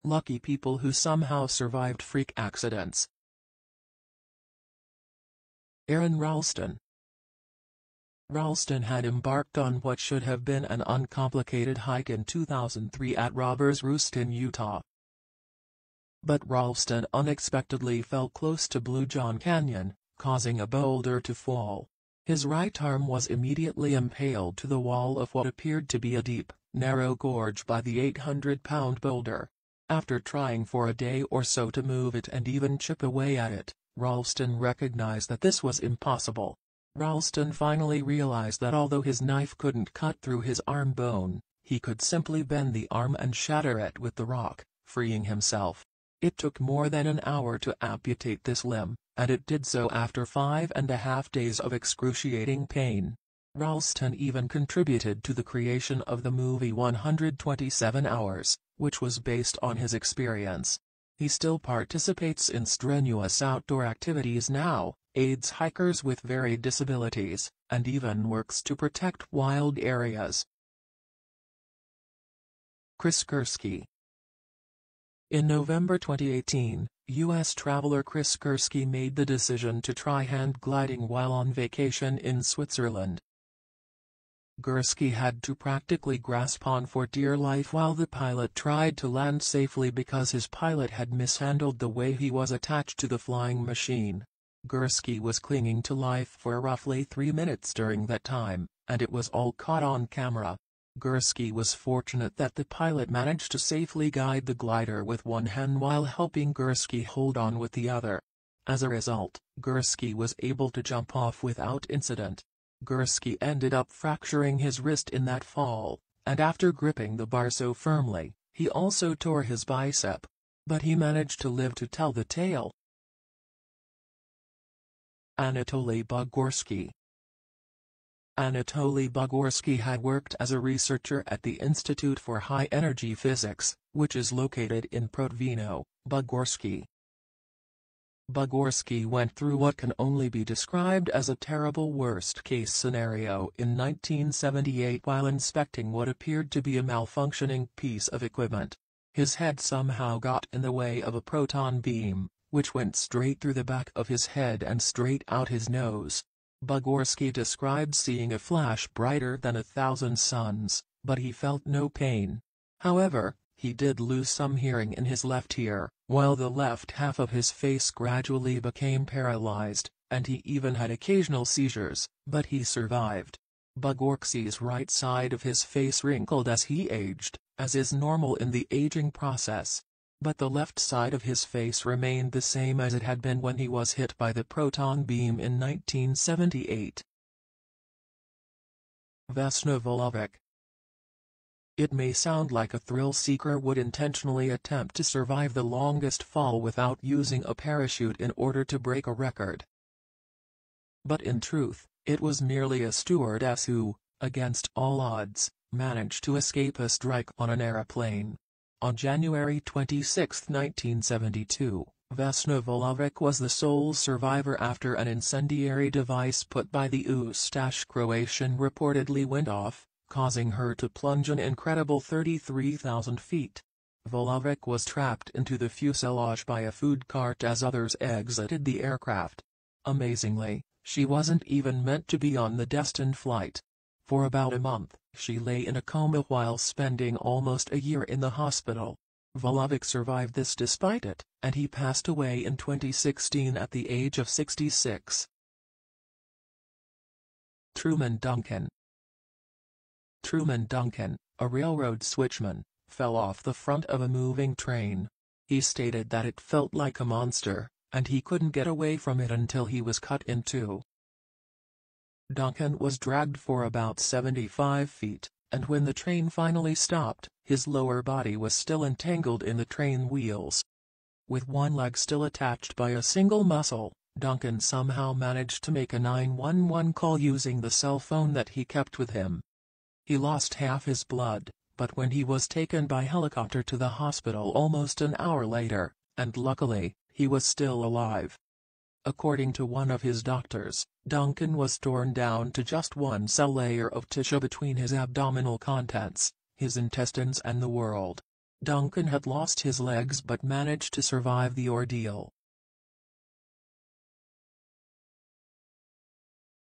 Lucky people who somehow survived freak accidents. Aron Ralston. Ralston had embarked on what should have been an uncomplicated hike in 2003 at Robbers Roost in Utah. But Ralston unexpectedly fell close to Blue John Canyon, causing a boulder to fall. His right arm was immediately impaled to the wall of what appeared to be a deep, narrow gorge by the 800-pound boulder. After trying for a day or so to move it and even chip away at it, Ralston recognized that this was impossible. Ralston finally realized that although his knife couldn't cut through his arm bone, he could simply bend the arm and shatter it with the rock, freeing himself. It took more than an hour to amputate this limb, and it did so after 5.5 days of excruciating pain. Ralston even contributed to the creation of the movie 127 Hours, which was based on his experience. He still participates in strenuous outdoor activities now, aids hikers with varied disabilities, and even works to protect wild areas. Chris Gursky. In November 2018, U.S. traveler Chris Gursky made the decision to try hand gliding while on vacation in Switzerland. Gursky had to practically grasp on for dear life while the pilot tried to land safely because his pilot had mishandled the way he was attached to the flying machine. Gursky was clinging to life for roughly 3 minutes during that time, and it was all caught on camera. Gursky was fortunate that the pilot managed to safely guide the glider with one hand while helping Gursky hold on with the other. As a result, Gursky was able to jump off without incident. Gursky ended up fracturing his wrist in that fall, and after gripping the bar so firmly, he also tore his bicep. But he managed to live to tell the tale. Anatoly Bugorsky. Anatoly Bugorsky had worked as a researcher at the Institute for High Energy Physics, which is located in Protvino, Bugorsky. Bugorsky went through what can only be described as a terrible worst-case scenario in 1978 while inspecting what appeared to be a malfunctioning piece of equipment. His head somehow got in the way of a proton beam, which went straight through the back of his head and straight out his nose. Bugorsky described seeing a flash brighter than 1,000 suns, but he felt no pain. However, he did lose some hearing in his left ear, while the left half of his face gradually became paralyzed, and he even had occasional seizures, but he survived. Bugorsky's right side of his face wrinkled as he aged, as is normal in the aging process. But the left side of his face remained the same as it had been when he was hit by the proton beam in 1978. Vesna Vulovic. It may sound like a thrill-seeker would intentionally attempt to survive the longest fall without using a parachute in order to break a record. But in truth, it was merely a stewardess who, against all odds, managed to escape a strike on an airplane. On January 26, 1972, Vesna Vulovic was the sole survivor after an incendiary device put by the Ustash Croatian reportedly went off, causing her to plunge an incredible 33,000 feet. Vulovic was trapped into the fuselage by a food cart as others exited the aircraft. Amazingly, she wasn't even meant to be on the destined flight. For about a month, she lay in a coma while spending almost a year in the hospital. Vulovic survived this despite it, and he passed away in 2016 at the age of 66. Truman Duncan. Truman Duncan, a railroad switchman, fell off the front of a moving train. He stated that it felt like a monster, and he couldn't get away from it until he was cut in two. Duncan was dragged for about 75 feet, and when the train finally stopped, his lower body was still entangled in the train wheels. With one leg still attached by a single muscle, Duncan somehow managed to make a 911 call using the cell phone that he kept with him. He lost half his blood, but when he was taken by helicopter to the hospital almost an hour later, and luckily, he was still alive. According to one of his doctors, Duncan was torn down to just one cell layer of tissue between his abdominal contents, his intestines and the world. Duncan had lost his legs but managed to survive the ordeal.